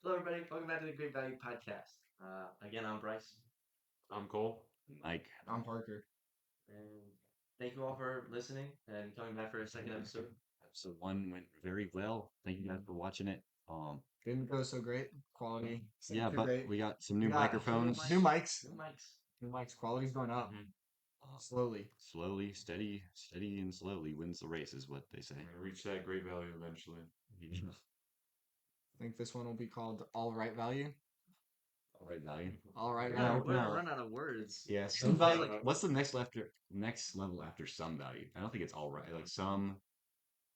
Hello, everybody. Welcome back to the Great Value Podcast. Again, I'm Bryce, I'm Cole. Mike. I'm Parker. and thank you all for listening and coming back for a second episode. Episode one went very well. Thank you guys for watching it. Didn't go so great. Quality. Yeah, too but great. we got some new We got microphones. New mics. New mics. New mics. Quality's going up Mhm. slowly. Slowly, steady and slowly wins the race, is what they say. I'm gonna reach that great value eventually. I think this one will be called All Right Value. All right, value. All right We're No, value. gonna no. run out of words. Yeah, It's some like- value. What's the next level after some value? I don't think it's all right. Like some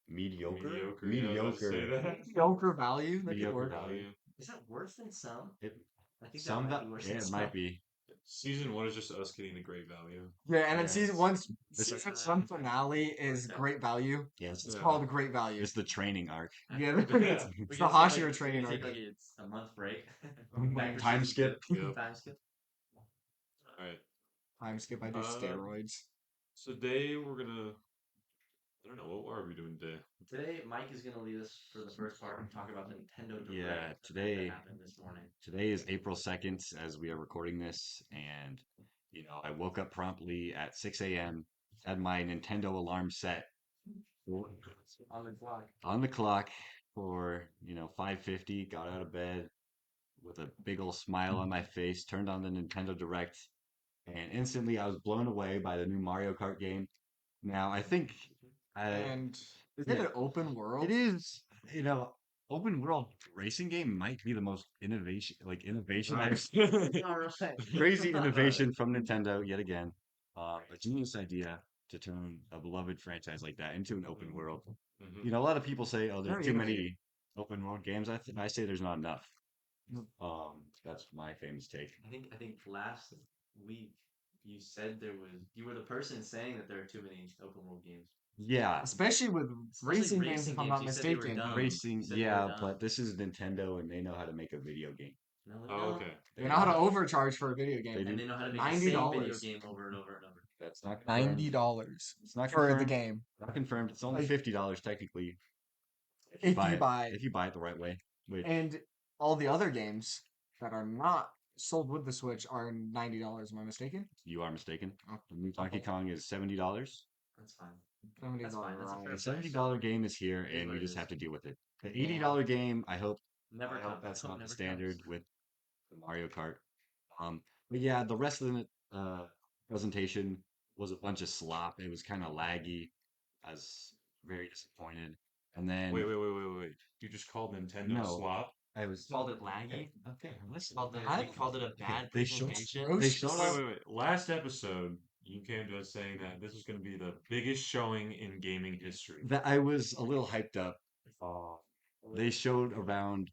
mediocre. Mediocre. Yeah, I was about to say that. Mediocre value. That could Mediocre work. Value. Is that worse than some? It, I think some that might that be worse yeah, than it some. might be. Season one is just us getting the great value. Yeah, and then Yes. season one finale is Okay. great value. Yes, It's Yeah. called Great Value. it's the training arc. Yeah, We it's can the take, Hashira like, training we can arc. take, like, it's a month break. Mhm. Back for Time season skip. two. Yep. Time skip. All right. Time skip. I do steroids. So today we're gonna. I don't know what are we doing today. Today, Mike is going to lead us for the first part and talk about the Nintendo Direct Yeah, that today- happened this morning. Today is April 2nd as we are recording this, and I woke up promptly at 6 a.m., had my Nintendo alarm set On the clock. on the clock for 5:50, got out of bed with a big old smile on my face, turned on the Nintendo Direct, and instantly I was blown away by the new Mario Kart game. Now, I think And is yeah. it an open world? it is, open world racing game might be the most innovation I've All right. crazy innovation from Nintendo yet again. A genius idea to turn a beloved franchise like that into an open world. Mhm. A lot of people say, "Oh, there's Very too many innovative. open world games." I say there's not enough. Mm. That's my famous take. I think last week you said you were the person saying that there are too many open world games. Yeah, Especially with Especially racing games, if I'm not you said they were mistaken. dumb. racing. You said they were Yeah, dumb. but this is Nintendo, and they know how to make a video game. No, they Oh, don't. okay. They know how to overcharge for a video They game. do. And they know how to make the same video $90. game over and over and over. That's not confirmed. $90 It's not for the confirmed. game. Not confirmed. It's only Like- $50 technically If you it. buy If you buy it the right way. Which And all the other games that are not sold with the Switch are $90. Am I mistaken? you are mistaken. Oh, The new Donkey okay. Kong is $70. That's fine. $70. That's fine, that's a fair The price. $70 game is here, It is and what we it just is. have to deal with it. The Yeah. $80 game, I hope Never comes. that's Hope not the never standard comes. with the Mario Kart. But yeah, the rest of the presentation was a bunch of slop. It was kind of laggy. I was very disappointed. And then Wait. You just called Nintendo No. slop? I was Called it laggy. okay. Listen, They called it a bad They showed- presentation. they showed us- Wait. Last episode, you came to us saying that this was going to be the biggest showing in gaming history. that I was a little hyped up. They showed around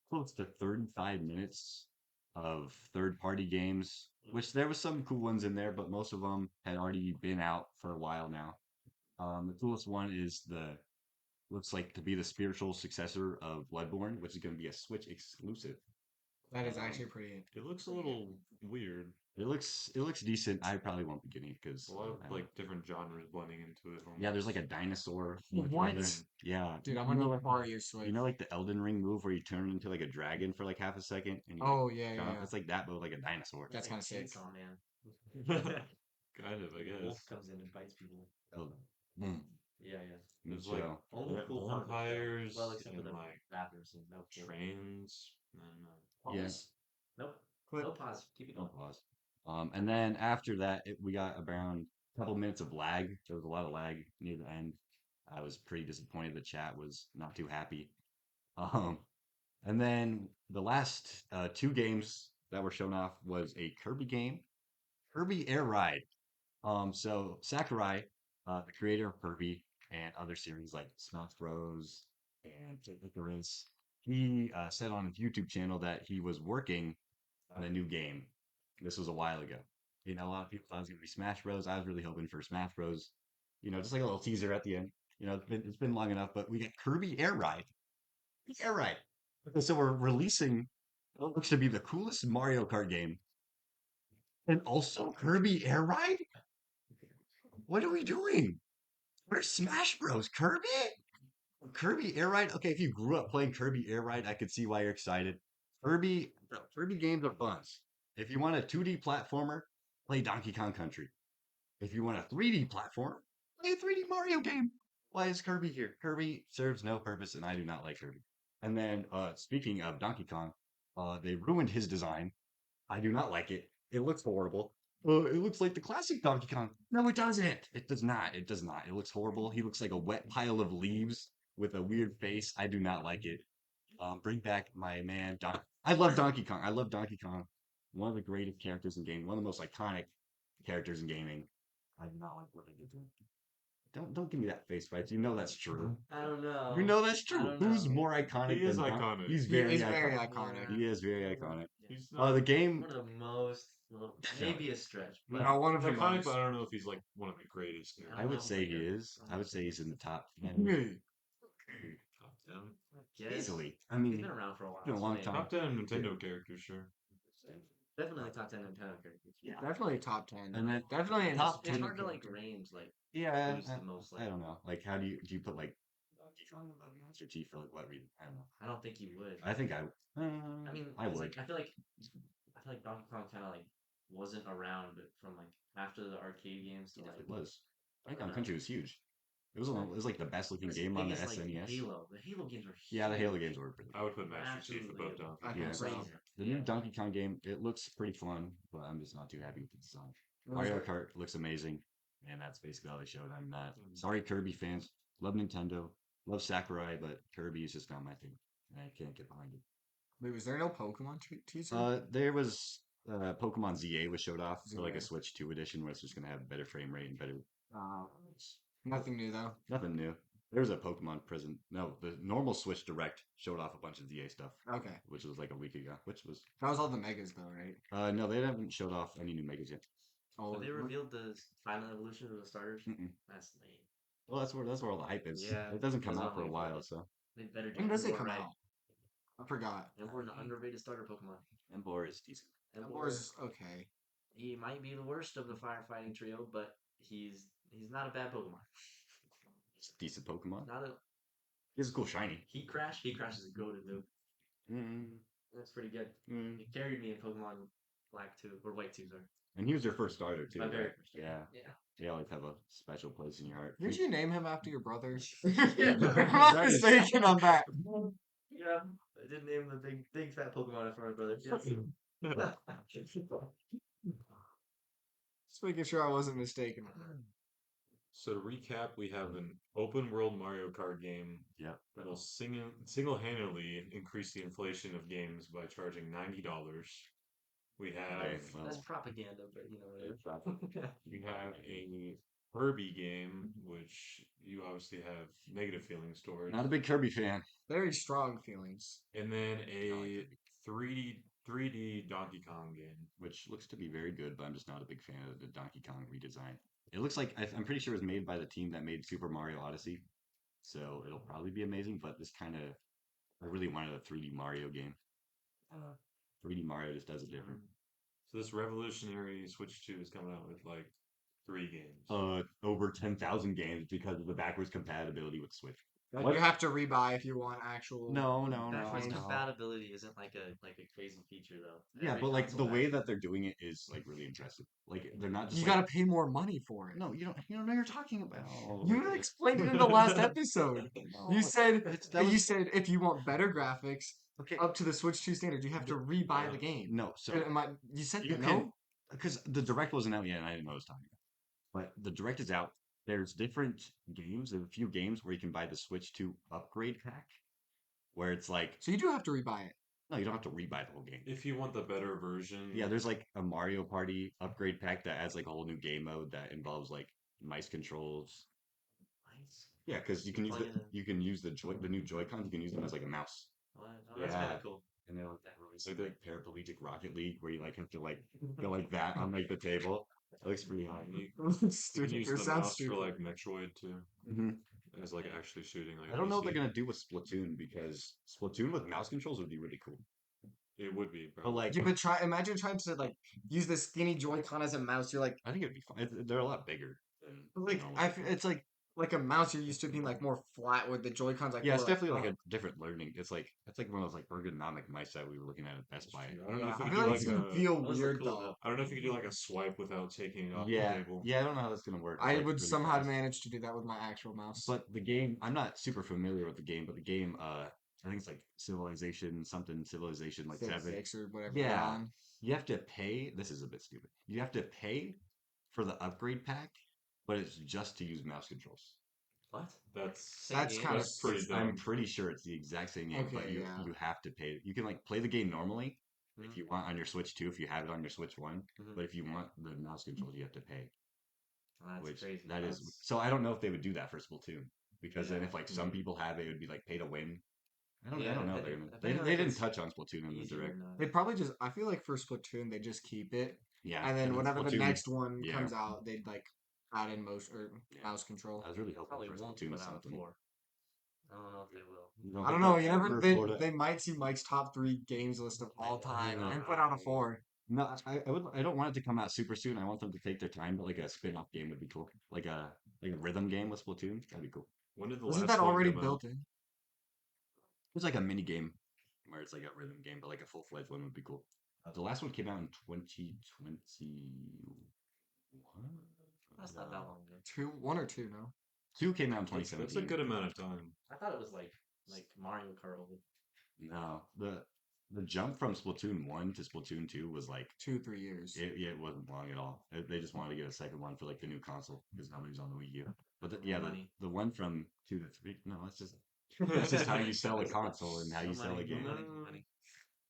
close to 35 minutes of third-party games, which there was some cool ones in there, but most of them had already been out for a while now. The coolest one is looks like to be the spiritual successor of Bloodborne, which is going to be a Switch exclusive. That is actually pretty. It looks a little weird. It looks decent. I probably won't be getting it because A lot of like different genres blending into it. yeah, there's like a dinosaur. What? Yeah, Dude, I'm gonna borrow your Switch. like the Elden Ring move where you turn into like a dragon for like half a second. And you, Oh, yeah, jump. yeah. It's like that, but with like a dinosaur. That's Like kinda sick. Chainsaw Man. Kind of, I The guess. wolf comes in and bites people. Elden. Mm. Yeah. There's So, like Only Yeah, cool part of the show. vampires Well, except for and, the like, rappers and no kill. trains. I yeah. Pause. Nope. Clip. No pause. Keep it going. Don't pause. And then after that, we got around a couple minutes of lag. There was a lot of lag near the end. I was pretty disappointed. The chat was not too happy. And then the last two games that were shown off was a Kirby game, Kirby Air Ride. So Sakurai, the creator of Kirby and other series like Smash Bros. And Icarus, he said on his YouTube channel that he was working on a new game. This was a while ago. A lot of people thought it was going to be Smash Bros. I was really hoping for Smash Bros. Just like a little teaser at the end. It's been long enough, but we got Kirby Air Ride. Air Ride. Okay, so we're releasing what looks to be the coolest Mario Kart game, and also Kirby Air Ride. What are we doing? Where's Smash Bros? Kirby Air Ride. Okay, if you grew up playing Kirby Air Ride, I could see why you're excited. Kirby games are fun. If you want a 2D platformer, play Donkey Kong Country. If you want a 3D platformer, play a 3D Mario game. Why is Kirby here? Kirby serves no purpose, and I do not like Kirby. And then, speaking of Donkey Kong, they ruined his design. I do not like it. It looks horrible. It looks like the classic Donkey Kong. No, it doesn't. It does not. It does not. It looks horrible. He looks like a wet pile of leaves with a weird face. I do not like it. Bring back my man. I love Donkey Kong. I love Donkey Kong. One of the greatest characters in game. One of the most iconic characters in gaming. I do not like what they did to him. Don't give me that face, right? You know that's true. I don't know. You know that's I true. don't Who's know. more iconic He is than iconic. He's He very is iconic. very iconic. He is very iconic. He's not The game. One of the most, well, maybe a stretch, but No, one of he's the iconic, most. but I don't know if he's like one of the greatest. I I don't would know, say like he a- is. I would say he's in the top 10 Top 10. yes. easily. I He's mean, been around for a while. been a so long maybe. time. Top 10 Nintendo characters, sure. Definitely top 10 Nintendo characters. yeah, Definitely top 10. And then Definitely in top It's 10 hard to like character. range like yeah. who's the most I like. don't know. Like, how do you put like Donkey Kong above Master Chief for like what reason? I don't know. I don't think you would. I think I. I mean, I it's would. like I feel like Donkey Kong kind of like wasn't around from like after the arcade games to Yeah, like it was. Donkey I Kong don't Country was huge. It was like the best looking it was game on the biggest, like, SNES. Halo. The Halo games were Yeah, the Halo huge. games were pretty. I would put Master Chief Absolutely. above Donkey I Kong. think Yeah. so. Crazy. The new Donkey Kong game, it looks pretty fun, but I'm just not too happy with the design. It was Mario like- Kart looks amazing, and that's basically all they showed. I'm not sorry, Kirby fans. Love Nintendo, love Sakurai, but Kirby is just not my thing. I can't get behind it. Wait, was there no Pokemon teaser? There was Pokemon ZA was showed off for like a ZA. Switch 2 edition, where it's just gonna have better frame rate and better. Nothing new though. Nothing new. There was a Pokemon present. No, the normal Switch Direct showed off a bunch of ZA stuff, Okay, which was like a week ago. Which was that was all the megas though, right? no, they haven't showed off any new megas yet. Oh, But they revealed the final evolution of the starters. Mm-mm. That's lame. Well, that's where all the hype is. Yeah, it doesn't come that's out for a not while, really so They better do when does it Emboar come right. out? I forgot. Emboar, the underrated starter Pokemon. Emboar is decent. Emboar is okay. He might be the worst of the firefighting trio, but he's not a bad Pokemon. It's a decent Pokemon. Not a He's a cool shiny. Heat Crash. Heat Crash is a goated dude. That's pretty good. He carried me in Pokemon Black 2 or White 2, sorry. And he was your first starter too. My very right? first. Yeah, Yeah. they always have a special place in your heart. Did you name him after your brother? Yeah. I'm not mistaken on that. Yeah. I did name the big fat Pokemon after my brother. Yes. Just making sure I wasn't mistaken on that. So to recap, we have an open world Mario Kart game Yep. that will single-handedly increase the inflation of games by charging $90. We have Right, That's well, propaganda, but you know it's, whatever. we have a Kirby game, which you obviously have negative feelings towards, not a big Kirby fan. Very strong feelings. and then I a like Kirby. 3D Donkey Kong game. Which looks to be very good, but I'm just not a big fan of the Donkey Kong redesign. It looks like I'm pretty sure it was made by the team that made Super Mario Odyssey, so it'll probably be amazing. But this kind of, I really wanted a 3D Mario game. 3D Mario just does it different. So this revolutionary Switch 2 is coming out with like 3 games. Over 10,000 games because of the backwards compatibility with Switch. Like, What? you have to rebuy if you want actual. No, Backwards no. compatibility isn't like a crazy feature though. Yeah, Every but like the console way has it. that they're doing it is like really impressive. Like they're not just You like, gotta pay more money for it. no, you don't know what you're talking about. You explained it in the last episode. No, You said that you was- said if you want better graphics okay. up to the Switch 2 standard, you have to rebuy the game. No, so You said you that, can no? because the direct wasn't out yet, and I didn't know what I was talking about. But the direct is out. There's different games. There's a few games where you can buy the Switch 2 upgrade pack, where it's like, So you do have to rebuy it. no, you don't have to rebuy the whole game. If you want the better version, Yeah, there's like a Mario Party upgrade pack that adds like a whole new game mode that involves like mice controls. Nice. Yeah, because you can use Plug it in. you can use the new Joy-Cons. You can use them as like a mouse. Oh, that's Yeah. kind of cool. And they're like that release like paraplegic Rocket League where you like have to like go like that on like the table. It looks pretty hot. you can use It the sounds mouse stupid. for like Metroid too, Mhm. as like actually shooting. Like I don't know what they're PC. gonna do with Splatoon because Splatoon with mouse controls would be really cool. It would be, But probably. like, You could imagine trying to like use this skinny Joy-Con as a mouse. You're like, I think it'd be fun. They're a lot bigger. like No. it's like like a mouse you're used to being like more flat with the Joy-Cons like Yeah, it's more like definitely like up. a different learning. It's like one of those like ergonomic mice that we were looking at Best Buy. I don't know Yeah, if you I could feel do like like it's gonna a. feel Those look weird cool, though. though. I don't know if you could do like a swipe without taking it off the Yeah, table. yeah, I don't know how that's gonna work. It's I like would really somehow fast. manage to do that with my actual mouse. But the game, I'm not super familiar with the game, but the game, I think it's like Civilization like Civ 7. 6 or whatever they're Yeah, on. you have to pay. This is a bit stupid. You have to pay for the upgrade pack, but it's just to use mouse controls. What? That's Same That's game? kind of that's pretty I'm dumb. pretty sure it's the exact same game, but Okay, yeah. you have to pay. You can like play the game normally if Mhm. you want on your Switch 2, if you have it on your Switch 1, Mhm. but if you want the mouse controls, you have to pay. That's Which crazy. that is That's- so I don't know if they would do that for Splatoon because then Yeah. if like some Mhm. people have it, it would be like pay to win. I Yeah, don't know. I They're think- gonna, I they think they like didn't it's touch on Splatoon in the easier direct. than They probably just I feel like for Splatoon they just keep it Yeah, and then whenever the Splatoon, next one yeah. comes out they'd like add in motion or Yeah. mouse control. I was really hoping probably for won't Splatoon put or out a something. 4. I don't know if they will. You I think don't know. they'll You never ever they port it? they might see Mike's top 3 games list of all time and put out a 4. No, I don't want it to come out super soon. I want them to take their time, but like a spin-off game would be cool. Like a rhythm game with Splatoon. That'd be cool. When did the Wasn't last that one already come built out? in? It's like a mini game where it's like a rhythm game, but like a full-fledged one would be cool. The last one came out in 2021. That's not that long ago. 1 or 2, no. 2 came out in That's 2017. a good amount of time. I thought it was like Mario Kart. No, the jump from Splatoon 1 to Splatoon 2 was like 2-3 years. it wasn't long at all. They just wanted to get a second one for like the new console because nobody's on the Wii U. But Money. the one from 2 to 3, no, that's just how you sell a console and how you sell a game. Money.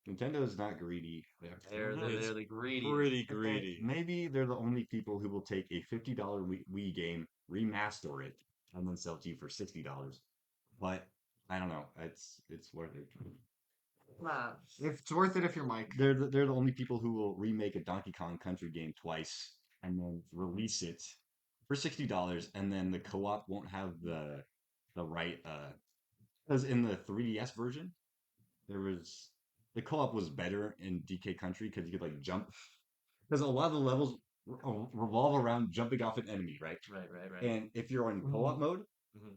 Nintendo's not greedy. They're It's the greedy. Pretty greedy. Maybe they're the only people who will take a $50 Wii game, remaster it, and then sell it to you for $60. But I don't know. It's worth it. Nah, It's worth it if you're Mike. They're the only people who will remake a Donkey Kong Country game twice and then release it for $60, and then the co-op won't have the right because in the 3DS version there was the co-op was better in DK Country because you could like jump because a lot of the levels revolve around jumping off an enemy, right? right. And if you're on co-op mode, Mhm.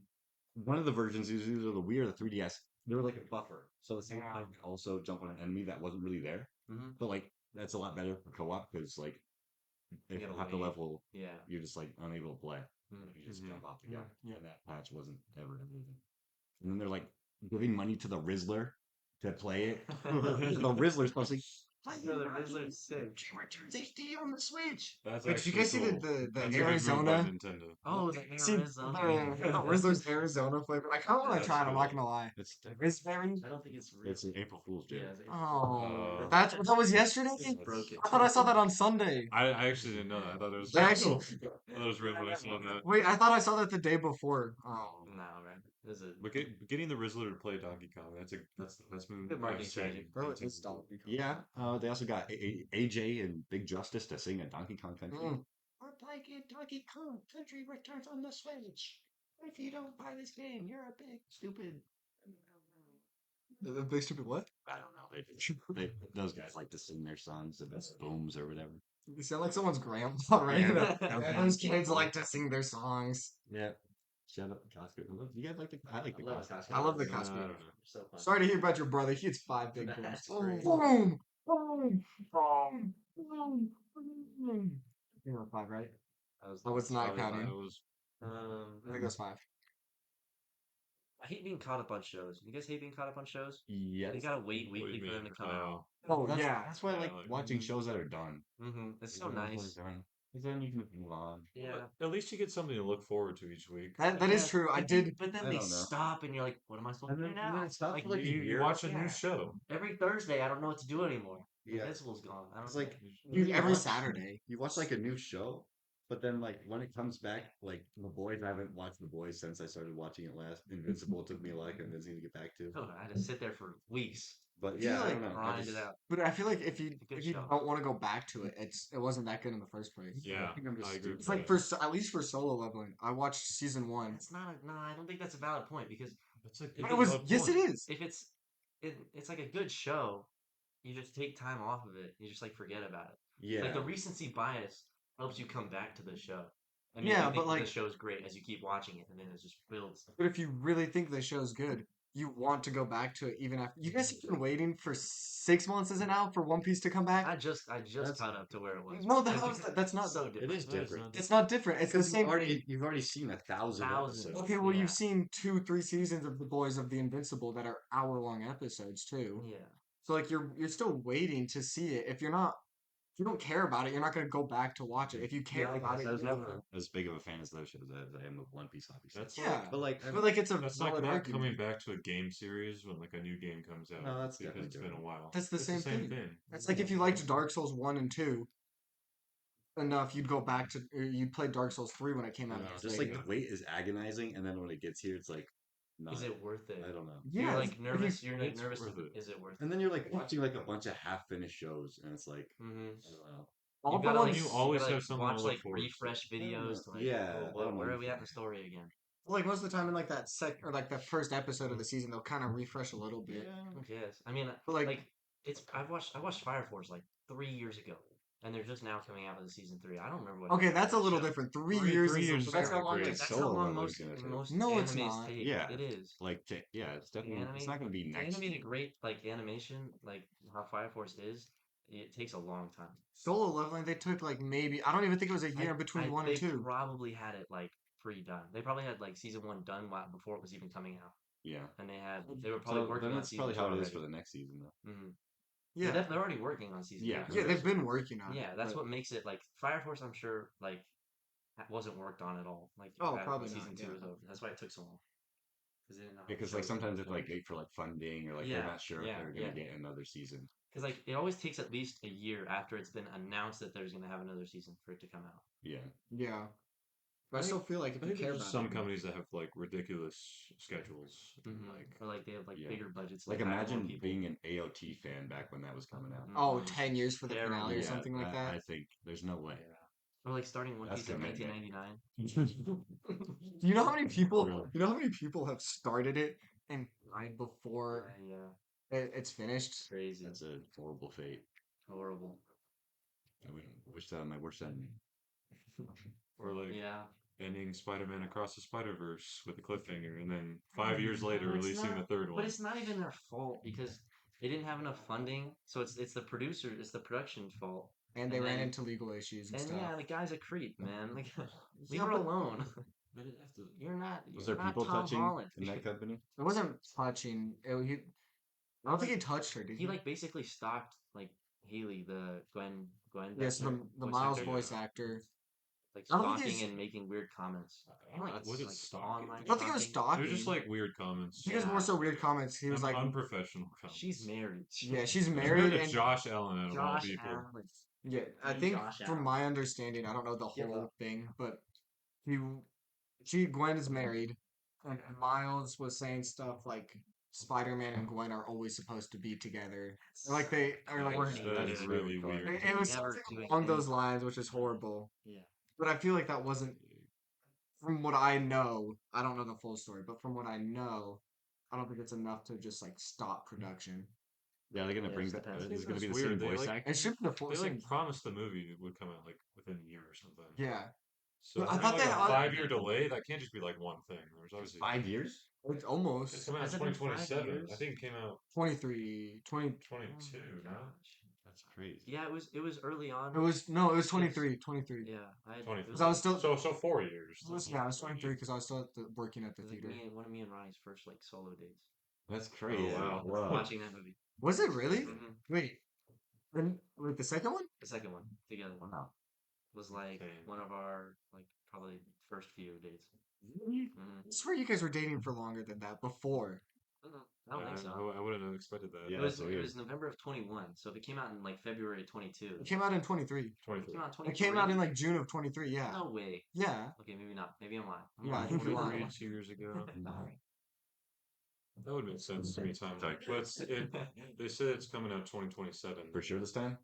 one of the versions is either the Wii or the 3DS. They were like a buffer, so the same time could also jump on an enemy that wasn't really there. Mhm. But like that's a lot better for co-op because like if You you gotta have to wait. level, Yeah. you're just like unable to play. Mhm. You just Mhm. jump off the guy. Yeah. And that patch wasn't ever anything. And then they're like giving money to the Rizzler to play it. The Rizzler's supposed to No, the Rizzler's sick. Returns HD on the Switch. That's Wait, did you actually guys see cool. the That's a good move by Arizona? Nintendo. Oh, the See, Arizona. the Rizzler's Arizona flavor. I kind of want That's to try it. I'm not cool. gonna lie. It's Raspberry. I don't think it's real. it's an April Fool's joke. Yeah, it's Oh, Uh, that was yesterday. Just broke it. I thought I saw that on Sunday. I actually didn't know that. I thought it was. They actually. I thought it was real when I saw that. Wait, I thought I saw that the day before. Oh, No, man. This is But getting the Rizzler to play Donkey Kong, that's the best move. Good marketing I've seen. strategy. bro, it's just Donkey Kong. Yeah, they also got AJ and Big Justice to sing a Donkey Kong Country. Mm. We're playing Donkey Kong Country Returns on the Switch. If you don't buy this game, you're a big stupid. The big stupid what? I don't know. Those guys like to sing their songs, the best booms or whatever. You sound like someone's grandpa, right? Yeah. And those kids like to sing their songs. Yeah. Shut up, Costco. You guys like the? I like the love Costco. I love the I Costco. don't know. so fun. Sorry to hear about your brother. He hits 5 big booms. That's Boom, crazy. boom, boom, boom, boom, boom. You know 5, right? Oh, it's not probably counting. That was I think that's 5. I hate being caught up on shows. You guys hate being caught up on shows? Yes. You gotta wait what do weekly you for them mean? to come out. Oh, That's, yeah. That's why I Yeah, like like- watching shows that are done. It's so You know, when nice. they're done. 'Cause then you can move on. Yeah. At least you get something to look forward to each week. That is Yeah, true. I but did. But then I they don't know. stop, and you're like, "What am I supposed to do And now?" then it stops Like for like a You year. watch a Yeah. new show. every Thursday, I don't know what to do anymore. Yeah. Invincible's gone. I don't It's know. like Dude, you every watch- Saturday. You watch like a new show, but then like when it comes back, like The Boys, I haven't watched The Boys since I started watching it last. Invincible took me a lot of convincing to get back to. Oh, I had to sit there for weeks. But Do you, yeah, I like, don't know. I Grind just, it out. But I feel like if you Good don't show. want to go back to it, it wasn't that good in the first place. Yeah, I think I'm just I agree. stupid. It's like at least for solo leveling. I watched season 1. That's not a, no. I don't think that's a valid point because That's a But good But it was valid yes, it point. is. if it's like a good show, you just take time off of it. You just like forget about it. yeah. Like the recency bias helps you come back to the show. I mean, Yeah, you but think the like, show's great as you keep watching it, and then it just builds. but if you really think the show's good, you want to go back to it even after. You guys have been waiting for 6 months, is it now, for One Piece to come back? I just That's caught up to where it was. No, because that's not. so It different. is That is different. not It's not different. It's the Because same. you've already seen 1,000 Thousands. episodes. Okay, well, Yeah. you've seen 2, 3 seasons of the Boys of the Invincible that are hour-long episodes too. Yeah. So like you're still waiting to see it. If you don't care about it, you're not gonna go back to watch it. If you care I about guess it, I was you never- will. as big of a fan as those shows as I am of One Piece, obviously. That's Yeah, like But like, but like it's a that's like valid not argument. coming back to a game series when like a new game comes out. No, that's because definitely it's been a different. while. That's the It's same thing. It's like if you liked Dark Souls 1 and 2 enough, you'd go back to or you'd play Dark Souls 3 when it came out. No, and just play like it. the wait is agonizing, and then when it gets here, it's like, not. Is it worth it? I don't know. Yeah, You're if like you- nervous. You're like it's nervous. worth it. Is it worth it? And then you're like watching like a bunch of half-finished shows, and it's like, Mm-hmm. I don't know. all You the gotta ones like You always gotta, have like, something to watch look like forward to. refresh I don't know. videos to like Yeah, oh, I don't know where are if we it- at in the story again? like most of the time in like that or like the first episode of the season, they'll kind of refresh a little bit. Yes, I mean But like, like it's I watched Fire Force like 3 years ago, and they're just now coming out with season 3. I don't remember what. okay, happened that's a to the little show. different. 3 Three years years is is that's not how long great. it's That's Solo how long Leveling most is gonna take. most No, it's animes not. take. Yeah. It is. Like, yeah, it's definitely. It's anime- not going to be To next. animate a great like animation like how Fire Force is, it takes a long time. Solo Leveling. They took like maybe I don't even think it was a year I- between I- 1 they and 2. probably had it like pre-done. They probably had like season 1 done before it was even coming out, Yeah. and they were probably So working then on that's season probably 2 how it is already. for the next season, though. Mm-hmm. Yeah, They're already working on season Yeah. 2. yeah, they've been working on it. Yeah, that's but- what makes it like Fire Force. I'm sure like wasn't worked on at all. Like Oh, when probably season not, 2 yeah. was over. That's why it took so long. Because they didn't know. Because like sometimes it's like wait for like funding or like they're Yeah, not sure if yeah, they're going to yeah. get another season. Because like it always takes at least a year after it's been announced that there's gonna have another season for it to come out. Yeah. Yeah, but I I still think- feel like I if you think care there's about some it, companies that have like ridiculous schedules. Mm-hmm. Like Or like they have like Yeah. bigger budgets. Like hire more imagine people. being an AOT fan back when that was coming out. oh, Mhm. 10 years for the Terrible. finale or Yeah, something like that. I think there's no way. Or like starting One That's Piece in commitment. 1999. Do you know how many people? Really? You know how many people have started it and died before Yeah, it's finished? crazy. That's a horrible fate. Horrible. I would wish that on my worst enemy. or like Yeah. ending Spider-Man Across the Spider-Verse with a cliffhanger, and then 5 years later No, it's releasing not- the third one. But it's not even their fault because they didn't have enough funding. So it's the producer, it's the production fault. And they And ran then- into legal issues and And stuff. yeah, the guy's a creep, man. Like, leave Yeah, her but- alone. But it has to- You're not. Was you're there not people Tom touching Holland. in that company? It wasn't touching. I don't think he touched her, did He like basically stalked like Haley, the Gwen. Yes, Beckner the voice Miles actor, voice actor. like I don't think stalking it's- and making weird comments. I don't think Was it it's like stalking? online. I don't think it was stalking. stalking. They're just like weird comments. He was more so weird comments. He was like, unprofessional comments. She's married. yeah, she's Compared married to and Josh Allen out of all Josh people. Allen. yeah. I Hey, think Josh from Allen. my understanding, I don't know the Give whole up. thing, but Gwen is married, and Miles was saying stuff like Spider-Man and Gwen are always supposed to be together. Or like they are like Corny. That is really weird. it was Never something doing along those anything. lines, which is horrible. Yeah. But I feel like that wasn't from what I know. I don't know the full story, but from what I know, I don't think it's enough to just like stop production. Yeah, they're gonna Yeah, bring it that. depends. It's gonna That's be the weird, same they, voice like- actor. It should be the They full like same. promised the movie would come out like within a year or something. Yeah, So But I if thought there's, they like, a had- 5-year delay. That can't just be like one thing. There's obviously 5 years? it's It's almost coming out in Has it been 5 2027. I years? think it came out 23, 20. 22. Oh my No, gosh. That's crazy. Yeah, it was early on. It was 23, 23. Yeah, it 23. was Because I was still, so 4 years. yeah, I was 23 because I was still working at the it was like theater. one of me and Ronnie's first like solo dates. That's crazy. wow. Whoa. Watching that movie. Was it really? Mhm. Wait, wait, the second one? The second one together Wow. was like Dang. one of our like probably first few dates. I swear you guys were dating for longer than that before. I don't think so. I wouldn't have expected that. Yeah, It was that's weird. November of 21. So if it came out in like February of 22. It came out in 23. It 23. came out in It 23. came out in like June of 23. Yeah, No way. yeah. Okay, maybe not. Maybe I'm lying. I'm Yeah, I lying. think you're 23 lying. 2 years ago. That would make sense to me. Time like, but they said it's coming out 2027. For sure this time?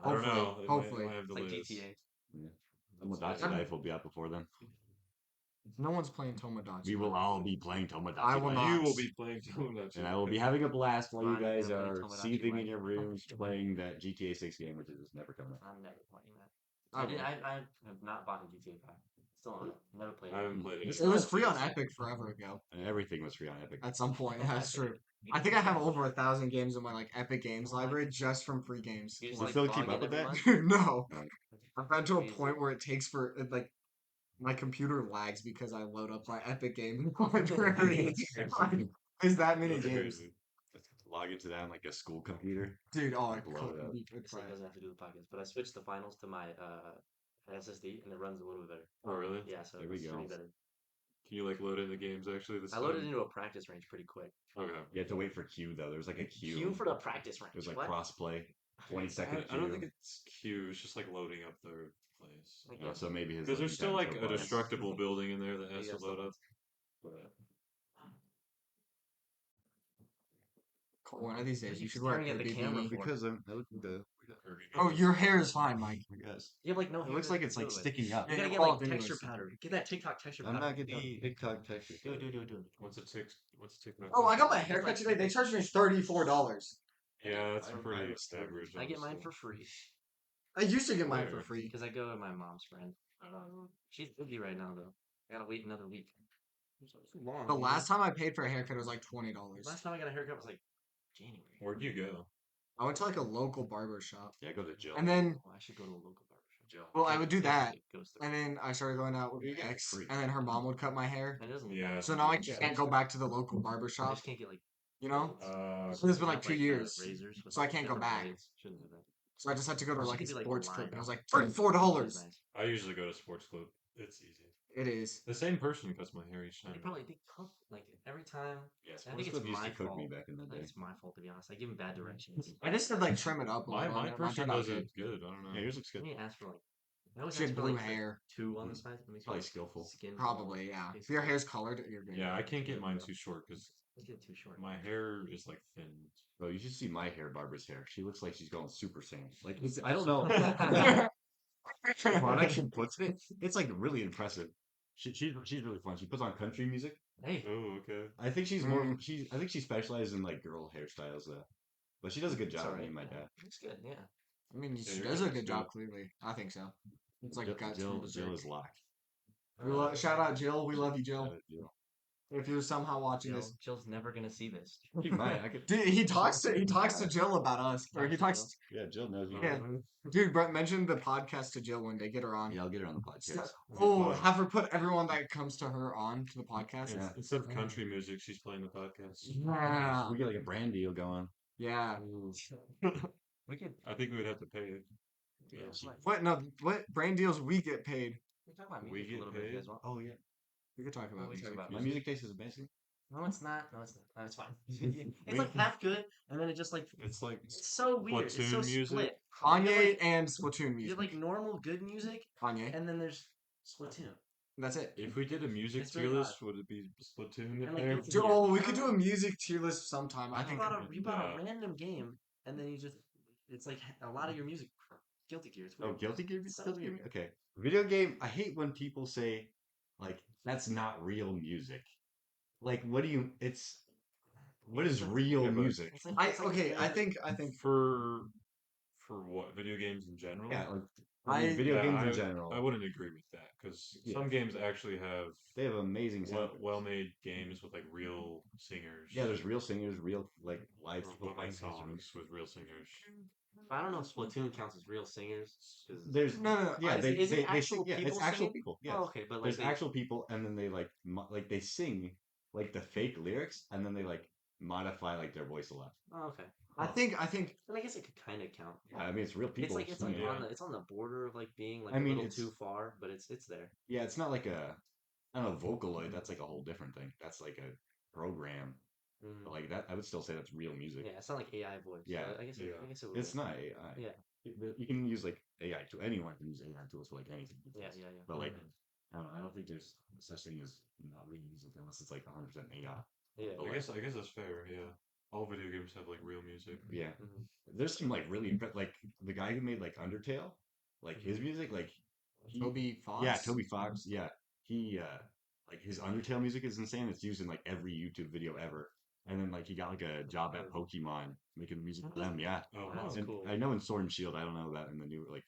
I don't know. Hopefully, It hopefully. might have It's like delays. GTA. Tomodachi I'm- Life will be out before then. No one's playing Tomodachi. We will all be playing Tomodachi I will Life. not. You will be playing Tomodachi. And I will be having a blast while you Ronnie, guys I'm playing are Tomodachi seething in Life. your rooms playing that GTA 6 game, which is just never coming out. I'm never playing that. I I have not bought a GTA 5. Still on it. Never played I it. haven't played it. It was free on Epic forever ago. And everything was free on Epic. At some point, that's true. I think I have over 1,000 games in my like Epic Games library just from free games. You just, You like, still keep log up in with every that? month? No, No. I've gotten to a Crazy. point where it takes for like my computer lags because I load up my Epic Games library. Like, there's that many That's games, crazy. Log into that on like a school computer. dude. Oh, I Blow it up. This thing doesn't have to do the podcast, but I switched the finals to my SSD and it runs a little bit better. Oh, really? Yeah, so There we it's pretty go. better. Can you like load in the games actually this I loaded time? into a practice range pretty quick. Okay. You have to wait for queue though. There's like a queue. Queue for the practice range. There's like What? crossplay. 20-second queue. I don't think it's queue. It's just like loading up their place. I Oh, guess. so maybe his Because there's still like a dinosaur was- destructible building in there that has Yeah, to load up. Cool. One of these days, What are you you should wear a staring at the Kirby camera beanie. for? Because I look at the. Oh, your hair is fine, Mike. I guess. You have like no It hair looks to like it's like do it. sticking up. You gotta Yeah, get well, like texture anyways. powder. Get that TikTok texture I'm powder. not getting TikTok texture. Do it. What's a TikTok? Oh, I got my haircut today. They charged me $34. Yeah, that's I- pretty I- average. I get mine honestly. for free I used to get mine for Where? free. because I go to my mom's friend. She's busy right now though. I gotta wait another week. It's long, The you know? last time I paid for a haircut, it was like $20. Last time I got a haircut was like January. Where'd you go? I went to like a local barber shop, Yeah, go to Jill. and then Oh, I should go to a local barbershop. well, I would do that, Goes and then I started going out with You get ex, free. and then her mom would cut my hair. It doesn't. Yeah. So now I Yeah. can't go back to the local barber I shop. just can't get like. You know, Uh, So it's been like not 2 the years. razors with, So I like, can't go different back. blades. Shouldn't do that. so I just had to go to She like a could be, like, sports line. clip, and I was like That's $34. nice. I usually go to Sports Club. It's easy. It is. The same person cuts my hair each time. They probably cook like every time. Yeah, I Sports think it's Club used my to cook fault. me back in the I think day. it's my fault to be honest. I give him bad directions. I just said like trim it up. A My little, my and person turned out does good. it good. I don't know. Yeah, yours looks Let good. me ask for like. I always She ask had for blue like the hair. 2 on the side. It makes Probably my skillful. Skin Probably, yeah. If your hair's colored, you're good. Yeah, I can't get mine too short because Let's get too short. my hair is like thin. Bro, you should see my hair barber's hair. She looks like she's going Super Saiyan. Like I don't know. Product she puts it. It's like really impressive. She's really fun. She puts on country music. Hey, Oh, okay. I think she's more. I think she specializes in like girl hairstyles though. But she does a good job. Me and my dad. It's good. Yeah. I mean, Yeah, she your does a hair's good job. good. Clearly, I think so. It's like Jill, guts Jill, from Jill berserk. is locked. Shout out Jill. We love you, Jill. Shout out Jill. If you're somehow watching this, Jill's never gonna see this. She might. I could. dude, he talks to Jill about us, or he talks. Yeah, Jill knows you. Yeah, dude, Brett mentioned the podcast to Jill one day. Get her on. Yeah, I'll get her on the podcast. Oh, have her put everyone that comes to her on to the podcast. Yeah. Instead of country music, she's playing the podcast. Yeah. We get like a brand deal going. Yeah. We could. I think we would have to pay it. Yeah. What? No. What brand deals we get paid? We talk about We music a get little bit. if you paid? guys want. Oh yeah. We could talk about we talk music. about My music taste is amazing. No, it's not. No, it's not. No, it's fine. We- It's like half good, and then it just like It's like it's so weird. It's so Splatoon music? split. Kanye and Splatoon You music. have like normal good music, Kanye. and then there's Splatoon. That's it. if we did a music It's tier really list, would it be Splatoon in And, like, there? it's- Dude, oh, we could do a music tier list sometime. I You think. bought a Yeah. random game, and then you just it's like a lot of your music. Guilty Gear. It's Oh, weird. Guilty Gear. So Guilty Gear? weird. Okay. Video game. I hate when people say, like, that's not real music. Like, what do you? It's what is real Yeah, but- music? It's like- I it's like- okay. I think. For what video games in general? Yeah, like I- video Yeah, games in general. I wouldn't agree with that because Yeah. some games actually have They have amazing sound. well-made games with like real singers. Yeah, there's real singers, real like live or, people like playing songs with real singers. But I don't know if Splatoon counts as real singers. 'cause- There's No. yeah, Is they, it- is it they actual sing, yeah, it's people actual singing? people. Yeah, Oh, okay, but like there's they, actual people, and then they like like they sing like the fake lyrics, and then they like modify like their voice a lot. Oh, okay. I think. Then I guess it could kind of count. Yeah, I mean it's real people. It's like singing. it's on the border of like being like I a mean, little it's- too far, but it's there. Yeah, it's not like a I don't know Vocaloid. That's like a whole different thing. That's like a program. Mhm. But like that, I would still say that's real music. Yeah, it's not like AI voice. so Yeah, I guess. yeah. I guess it would. It's be. not AI. Yeah. You can use like AI to anyone can use AI tools for like anything. Yeah. But like I don't think there's such thing as not real music unless it's like 100% AI. Yeah. But I guess that's fair. Yeah, all video games have like real music. Yeah. Mhm. There's some like really like the guy who made like Undertale, like his music, like Toby Fox. yeah, Toby Fox, yeah, he like his Undertale music is insane. It's used in like every YouTube video ever. And then like he got like a job at Pokemon making music for them. Yeah, Oh, That's wow. and cool. I know in Sword and Shield. I don't know that in the new like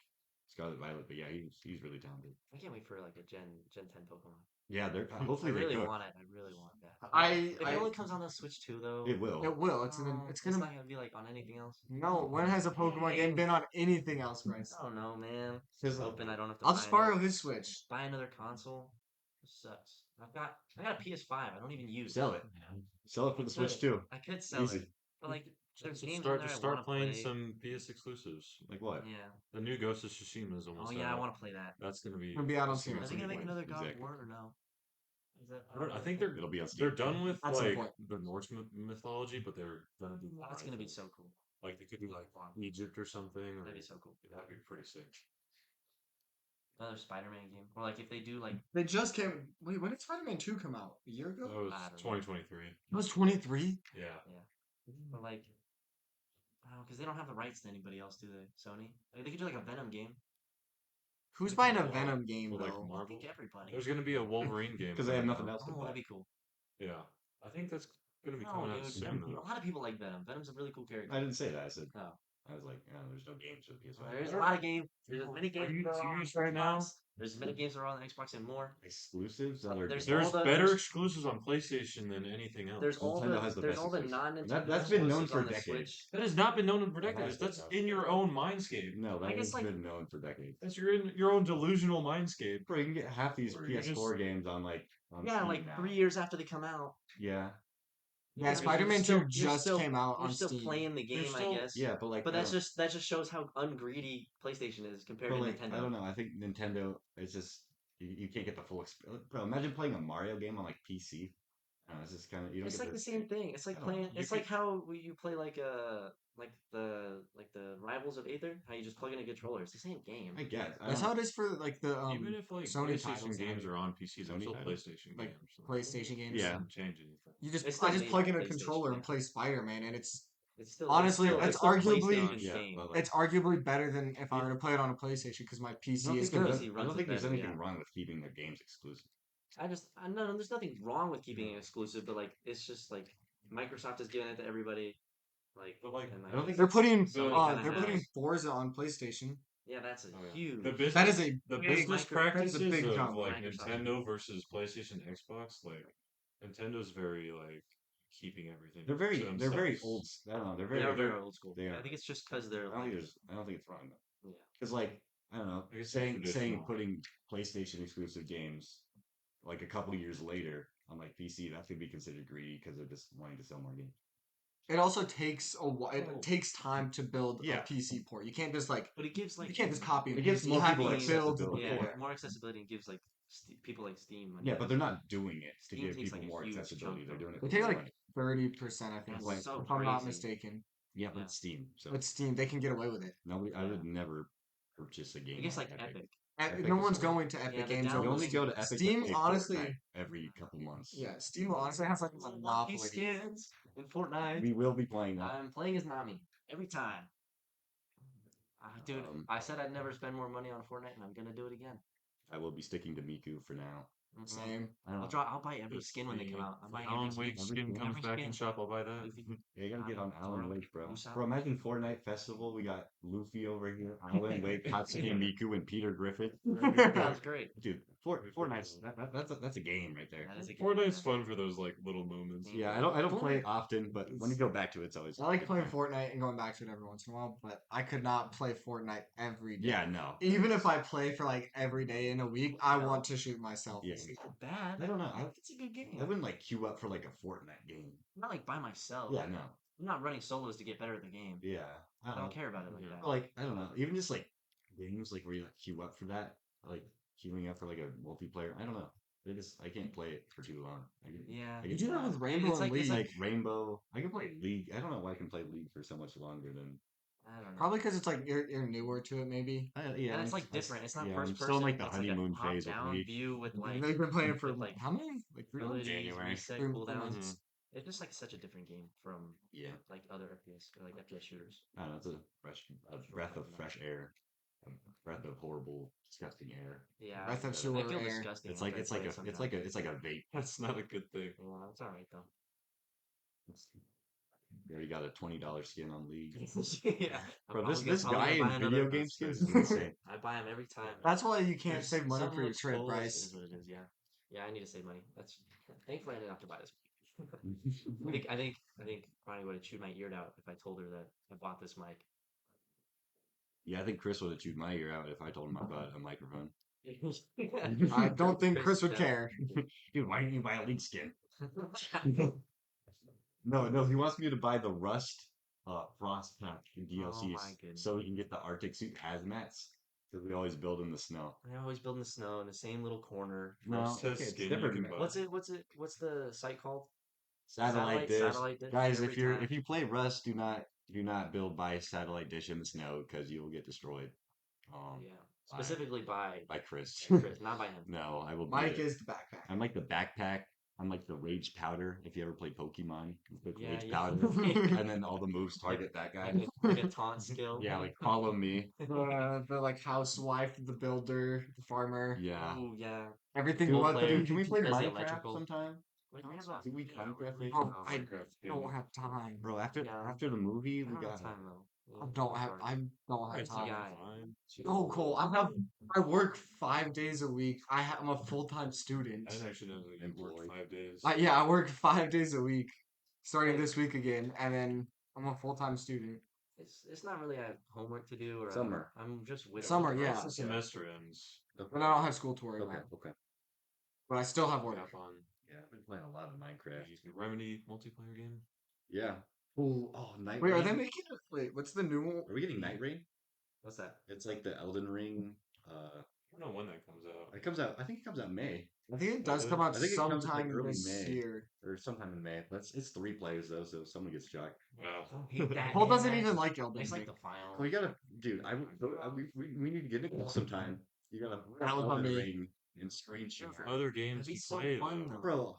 Scarlet Violet, but yeah, he's really talented. I can't wait for like a Gen 10 Pokemon. Yeah, they're I hopefully they really cook. want it. I really want that. I If it only comes on the Switch too, though. It will. it will. It's It's gonna not gonna be like on anything else. no. When has a Pokemon game been on anything else, Bryce? I don't know, man. Just Hoping I don't have to. I'll just borrow his Switch. buy another console. This sucks. I got a PS5. I don't even use Sell it. Sell it for the Switch too. I could sell Easy. it, but like there's Just games start in there I start wanna playing play. some PS exclusives. Like what? Yeah. The new Ghost of Tsushima is Oh almost yeah, I out. want to play that. That's gonna be. It'll be out on soon. Steam. Are they gonna make point. another God Exactly. of War or no? Is that? I think they're It'll be on they're Steam. done with At some like point. the Norse mythology, but they're gonna do more. That's I gonna be think. so cool. Like they could do like Egypt or something. Or, That'd be so cool. that'd be pretty sick. Another Spider-Man game, or like if they do like They just came. Wait, when did Spider-Man 2 come out? A year ago? That was I don't know. 2023. It was 23. Yeah. Or like, I don't know, because they don't have the rights to anybody else, do they? Sony? Like, they could do like a Venom game. Who's buying a Well, Venom game Well, like though? I Marvel. think everybody. There's gonna be a Wolverine game Because they have coming nothing out. else to Oh, buy. that'd be cool. Yeah, I think that's gonna be No, coming out dude, soon. a Though. lot of people like Venom. Venom's a really cool character. I didn't say that. I said Oh. I was like, there's no games for PS5. There's a lot of games. There's as many games. you that are on serious right now? Xbox. There's as many games that are on the Xbox and more. Exclusives that are There's There's all the- better there's- exclusives on PlayStation than anything else. There's all Nintendo the has the there's best all the exclusives. non-Nintendo That's been known exclusives for on the decades. Switch. That has not been known for It has decades. been That's known. in your own mindscape. No, that I guess, has like- been known for decades. That's in your own delusional mindscape. Bro, you can get half these Or you PS4 games on like on Yeah, Steam like now. 3 years after they come out. Yeah, Yeah, You're Spider-Man still- 2 you're just still- came out You're on still Steam. playing the game, still- I guess. yeah, but like, But I that just shows how ungreedy PlayStation is compared but to like, Nintendo. I don't know. I think Nintendo is just you can't get the full experience. Bro, imagine playing a Mario game on like PC. I don't know, it's just kind of you don't It's get like the same thing. It's like I don't know. playing. You It's like how you play like the Rivals of Aether. How you just plug in a controller. It's the same game. I guess I That's don't how it is for like the Even if like Sony PlayStation titles games and are on PC, they're Sony still titles? PlayStation like games. so PlayStation games. Yeah. it doesn't change anything. You It's just still I just made plug for in a PlayStation, controller and yeah. play Spider-Man, and it's It's still Honestly, it's it's still arguably- PlayStation Yeah, game. but, like, it's arguably better than if I were to play it on a PlayStation because my I PC don't is think there's- good. PC I runs don't it think there's better, anything yeah. wrong with keeping their games exclusive. No, there's nothing wrong with keeping it exclusive, but like it's just like Microsoft is giving it to everybody. Like, But, like, and, I don't think They're putting Sony kinda they're putting has. Forza on PlayStation. yeah, that's a Oh, yeah. huge. The business, That is a the big business that is a practices big of jump. like Microsoft. Nintendo versus PlayStation, Xbox. Like Nintendo's very like keeping everything. They're very to they're very themselves. old. I don't know. They're They very. are very old school. they I are. think it's just because they're I don't like, think there's. I don't think it's wrong though. yeah. Because like I don't know, I guess it's saying traditional. putting PlayStation exclusive games like a couple years later on like PC, that could be considered greedy because they're just wanting to sell more games. It also takes a while. It Oh. takes time to build Yeah. a PC port. You can't just like But it gives like you can't just copy and It gives paste. more You have people to build. accessibility. yeah, Yeah. more accessibility and gives like people like Steam money. Yeah, but they're not doing it to Steam give takes, people like, a more huge accessibility. chunk They're of doing it. They for take more like money. 30%, I think, That's like, so if I'm not crazy. mistaken. Yeah, but yeah. it's Steam, so But Steam, they can get away with it. nobody. I Yeah. would never purchase a game. I guess on like Epic. Epic No is one's the one. going to Epic Yeah, the Games. You download only go to Steam. Epic. Steam, to play honestly- Fortnite every couple months. Yeah, Steam honestly has like a monopoly. Skins in Fortnite. We will be playing that. I'm playing as Nami every time. Dude, I said I'd never spend more money on Fortnite, and I'm gonna do it again. I will be sticking to Miku for now. Mhm. Same. I don't know. I'll buy every skin when they come out. I'm buying every Alan skin. Wake skin Every comes back in skin. shop. I'll buy that. Luffy. Yeah, you gotta get on Alan Zoro, Wake, bro. Usopp. Bro, imagine Fortnite Festival. We got Luffy over here, Alan Wake, Hatsune Miku, and Peter Griffin. Sounds great. Dude, Fortnite's that's a game right there. That is a good Fortnite's idea. fun for those like little moments. Yeah, I don't play it often, but when you go back to it, it's always. I like good playing time. Fortnite and going back to it every once in a while, but I could not play Fortnite every day. Yeah, no. Even if I play for like every day in a week, I want to shoot myself. Yeah. It's not bad. I don't know. It's a good game. I wouldn't like queue up for like a Fortnite game. I'm not like by myself. Yeah, no. I'm not running solos to get better at the game. Yeah, I know. don't care about it like Yeah. that. Like I don't know. Even just like games like where you like queue up for that, like queuing up for like a multiplayer. I don't know. I can't play it for too long. Yeah. I You get do that mad. with Rainbow It's and like- it's League. Like Rainbow. I can play League. I don't know why I can play League for so much longer than. I don't know. Probably because it's like you're newer to it, maybe. Yeah, and it's like I- different. It's not yeah, first I'm person. still in like the it's honeymoon like a phase of top-down League. view with like They've been playing for with, like how many? Like 3 months? abilities, January. reset, 3 cooldowns. months. It's just like such a different game from Yeah, like other FPS or like FPS shooters. I don't know. It's a breath of fresh air, a breath of horrible, disgusting air. Yeah. Breath of I sewer feel air. disgusting. It's like after I play it sometimes. it's like a vape. That's not a good thing. Yeah, it's alright though. You already got a $20 skin on League. Yeah. I'm Bro, probably this gonna guy buy in another- video game That's skins crazy. is insane. I buy them every time. That's why you can't There's save money something for your looks trip, cool, is Bryce. what it is. Yeah. Yeah, I need to save money. That's thankfully I didn't have to buy this. I think Ronnie would have chewed my ear out if I told her that I bought this mic. Yeah, I think Chris would have chewed my ear out if I told him I bought a microphone. I don't think Chris would down. care. Dude, why didn't you buy a League skin? No, he wants me to buy the Rust Frost Pack DLCs goodness. so we can get the Arctic suit hazmats because we always build in the snow. I always build in the snow in the same little corner. No, Rust has okay, it's skin you different, can man. buy. What's the site called? Satellite dish. Satellite dish Guys, every if you're time. if you play Rust, do not build by satellite dish in the snow because you will get destroyed. Yeah. Specifically by By Chris. Chris, not by him. No, I will. Mike beat it. is the backpack. I'm like the backpack. I'm like the Rage Powder. If you ever play Pokemon, you pick Yeah, Rage yeah. Powder, and then all the moves target that guy. Like a taunt skill. Yeah, like follow me. The like housewife, the builder, the farmer, Yeah. Oh yeah. everything Dual but player. the. Can we play Does the Minecraft electrical. sometime? Can we have a- Do we Minecraft? we Oh, can I Minecraft don't game. have time. Bro, after Yeah. after the movie, I we don't have got time though. I Yeah, don't it's have. hard. I don't have It's time. guy. fine. Oh, Cole. I work 5 days a week. I'm a full-time student. I didn't actually know that you worked Employee. 5 days. Yeah, I work 5 days a week, starting this week again, and then I'm a full-time student. It's not really a homework to do or Summer. I'm just with Summer, Once yeah. the semester ends. But I don't have school to worry Okay, about. okay. But I still have work. Tap on Yeah, I've been playing a lot of Minecraft. the Remedy multiplayer game. Yeah. Oh, Night Wait, Rain. are they making it? Wait, what's the new one? Are we getting Night Rain? What's that? It's like the Elden Ring. I don't know when that comes out. It comes out. I think it comes out May I think it does it? come out I think it comes, like, sometime early this May. year. or sometime in May. It's 3 players though, so someone gets shocked. Wow. Hate that. Paul man. doesn't even like Elden It's like Ring. the final. We gotta, dude. We need to get into sometime. You gotta That was on Elden me. Ring and screen share. Other games be to so play fun, though. though. Bro,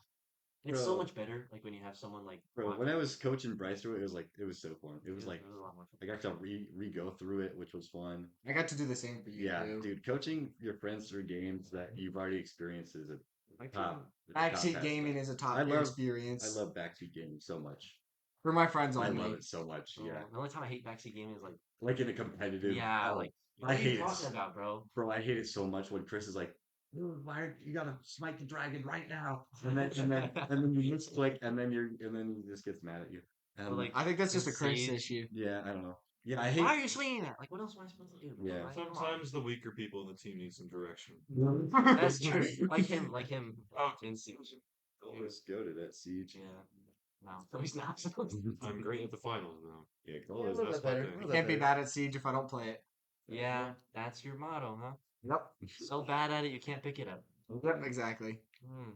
It's so Bro. much better, like when you have someone like. bro. watch When I it. was coaching Bryce through it, it was so fun. It was like a lot more fun. I got to re-go through it, which was fun. I got to do the same for you. Yeah, too. dude, coaching your friends through games that you've already experienced is a Like, top. the top Backseat aspect. gaming is a top I tier love- experience. I love backseat gaming so much. For my friends I only. love it so much. oh, Yeah, The only time I hate backseat gaming is like. like in a competitive. Yeah, oh, like. I What are hate you it. talking about, bro? Bro, I hate it so much when Chris is like, "Dude, why you gotta smite the dragon right now?" And then you misclick, and then he just gets mad at you. But, And like, I think that's just a It's Chris Siege. issue. yeah, I don't know. Yeah, I Why hate. are you swinging that? Like, what else am I supposed to do? Yeah. Right? Come on. Sometimes the weaker people in the team need some direction. That's true. Like him. Oh. In Siege. He was goaded at Siege. Yeah. No, he's not. I'm great at the finals now. Yeah, Yeah, Cole a is little that's bit better, my a thing. little Can't be bad at Siege if I don't play it. Yeah, that's your motto, huh? Yep. So bad at it, you can't pick it up. Yep, exactly. Hmm.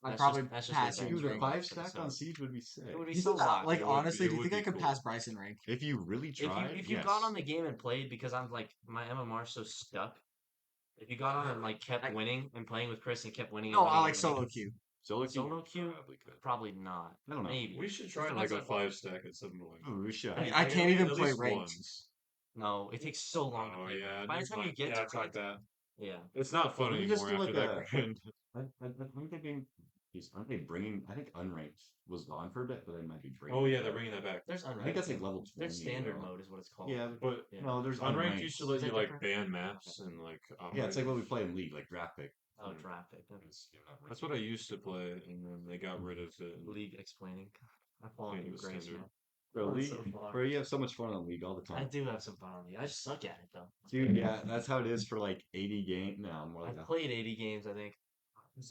I'd That's probably just- that's just pass what you. that Dude, a Drink. Drink. 5-stack on Siege would be sick. It would be You so think that- locked. like It would- honestly, it do you would think I be could cool. pass Bryson rank? If you really tried, If you yes. got on the game and played, because I'm like my MMR is so stuck. If you got on and like kept winning and playing with Chris and kept winning. No, and winning I like and winning, solo queue. Solo queue, Solo queue? Probably could. Probably not. I don't know. Maybe. We should try Just like a depends on- 5-stack at 7-Eleven. Ooh, we should. I can't even At play least ranked. once. No, it takes so long to Oh play. yeah. By the it's time you like- get yeah, to it's like that. yeah. It's not fun We anymore just do after like that grind. Aren't they being? Aren't they bringing? I think unranked was gone for a bit, but they might be bringing. Oh it yeah, back. they're bringing that back. There's I unranked. think that's like level 20. There's standard though. mode is what it's called. Yeah, but Yeah. no, there's Unranked used to let Is you that like different? ban maps and like. Yeah, it's like what we upgrades. play in League, like draft pick. Oh, draft pick. That's what I used to play, and then they got rid of it. League explaining. I'm following Yeah, you, it was Grace, standard. man. Bro, That's League, so far. bro, you have so much fun on League all the I time. do have some fun on League. I just suck at it though. Dude, yeah, that's how it is for like 80 games. No, more like I've that. played 80 games, I think.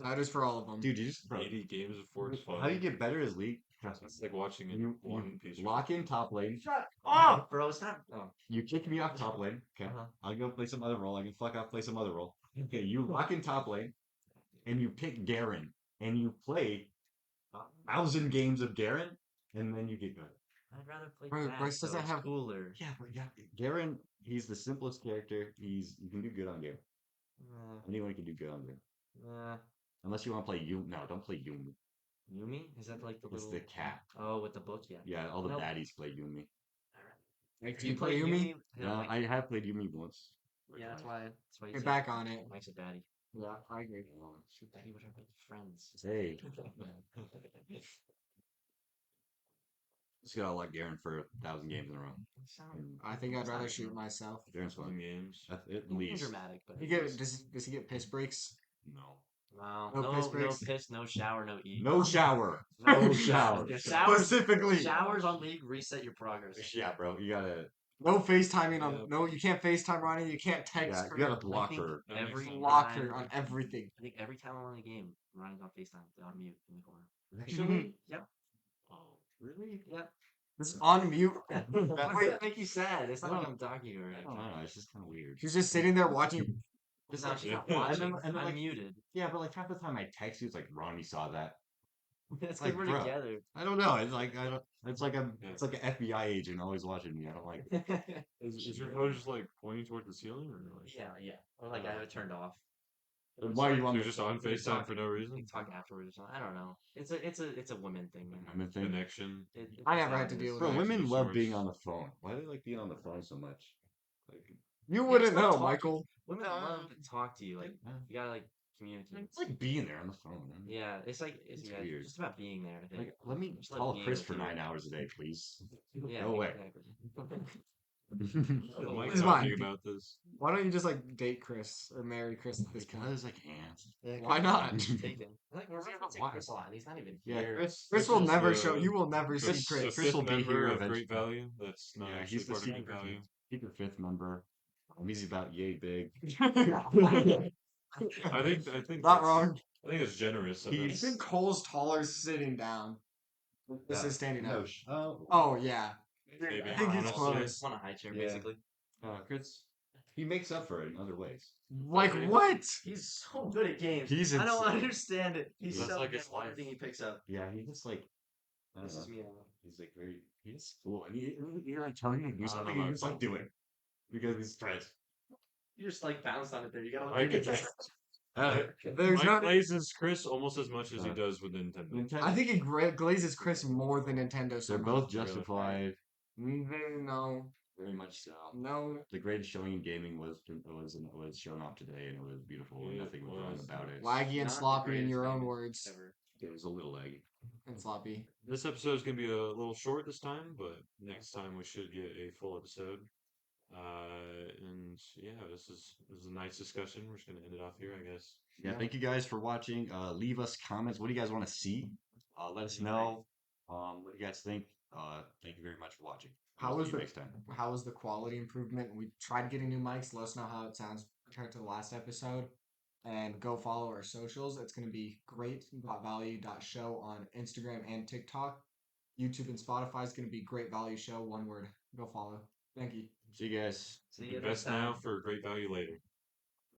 That is for all of them. Dude, you just bro, 80 games before it's fun. how do you get better as League? It's like watching You, one piece. you lock in top lane. Oh, bro, it's not. Oh, You kick me off top lane. Okay, Uh-huh. I'll go play some other role. I can fuck off, play some other role. Okay, you lock in top lane, and you pick Garen, and you play 1,000 games of Garen, and then you get good. I'd rather play. Bro, Fast, Bryce though. doesn't It's have- cooler. Yeah, but yeah, Garen, he's the simplest character. You can do good on Garen. Anyone can do good on Garen. Unless you want to play Yumi. No, don't play Yumi. Yumi? Is that like the It's little? the cat. Oh, with the book, yeah. Yeah, all the Nope. baddies play Yumi. Like, Do you play Yumi? Yeah, Mike- I have played Yumi once. yeah, that's why. That's why. you Get say back on it. Mike's a baddie. Yeah, I agree. Shoot, baddie would have been friends. Hey, Just gotta like Garen for 1,000 games in a row. I think I'd It's not rather good shoot enough. myself. Garen's Fun fun. games. At Being least. dramatic, but He at get least. does he get piss breaks? No. Wow. No No, piss no breaks? piss, no shower, no eat. No shower. No No shower. shower. Showers, Specifically. showers on League reset your progress. Yeah, bro. You gotta. No FaceTiming Yeah. on. No, you can't FaceTime Ronnie. You can't text Yeah, her. you gotta I block think her. That makes every sense. Block time- her on everything. I think every time I'm on the game, Ryan's on FaceTime. They're on mute in the corner. Actually? Yep. Oh. Really? Yep. This is on mute. Why does that make you sad? It's not like I'm talking to her. I don't know. It's just kind of weird. She's just sitting there watching. It's not, she's not Yeah. watching. And then, I'm like- muted. Yeah, but like half the time I text you, it's like Ronnie saw that. It's like, because we're bro. together. I don't know. It's like I don't. It's like a. Yeah. It's like an FBI agent always watching me. I don't like. Is your phone just like pointing toward the ceiling, or like? yeah. Or like I have it turned off. Why are you So on you're the just on FaceTime for no We reason? talk afterwards or something. I don't know. It's a women thing. Man. women thing? Connection. I it's never how had to it deal is. with Bro, that. women love being source. on the phone. Why do they like being on the phone so much? Like, You Yeah, wouldn't just don't know, talk. Michael. Women love to talk to you. Like you gotta like communicate. it's like being there on the phone. Man. Yeah, it's like it's It's yeah, weird. just about being there. I think. Like, let me Just like call being Chris with for you. 9 hours a day, please. Yeah, no way. exactly. Am I It's talking fine. about this? Why don't you just like date Chris or marry Chris at this point? Because I can't. Yeah, Why not? Taken. Like we're referencing Chris a lot, and he's not even Yeah, here. Chris will is never the- show. You will never The, see Chris- the Chris. Chris fifth will be member here of eventually. Great Value. That's not Yeah, actually he's the part of secret Great Value. Secret fifth member. He's about yay big. I think Not that's- wrong. I think it's generous. Of I him. think Cole's taller sitting down. This is standing no, up. oh, Oh yeah. Maybe, I think he's honestly. close. On a high chair, Yeah. basically. Chris. He makes up for it in other ways. Like what? He's so good at games. He's I don't insane. understand it. He's That's so like good his at life. everything he picks up. Yeah, he just like. I don't This know. is me. He's like very. He's cool, and you're like telling him to do I don't something, know and about he's like doing it because he's stressed. You just like bounced on it there. You gotta I like could There's Mike not. glazes Chris almost as much as he does with Nintendo. I think he glazes Chris more than Nintendo. they're somehow. both justified. No, Very much so. no. The greatest showing in gaming was shown off today, and it was beautiful, and Yeah, nothing was it wrong was. about it. Laggy and Not the sloppy in greatest your own game words. ever. It was a little laggy. And sloppy. This episode is gonna be a little short this time, but next time we should get a full episode. And yeah, this is a nice discussion. We're just gonna end it off here, I guess. Yeah, Yeah. thank you guys for watching. Leave us comments. What do you guys want to see? Let us know. What do you guys think? Thank you very much for watching. How We'll was see you the next time? How was the quality improvement? We tried getting new mics. Let us know how it sounds compared to the last episode. And go follow our socials. It's going to be great.value.show on Instagram and TikTok. YouTube and Spotify is going to be Great Value Show. One word. Go follow. Thank you. See you guys. See you next Invest time. now for great value later.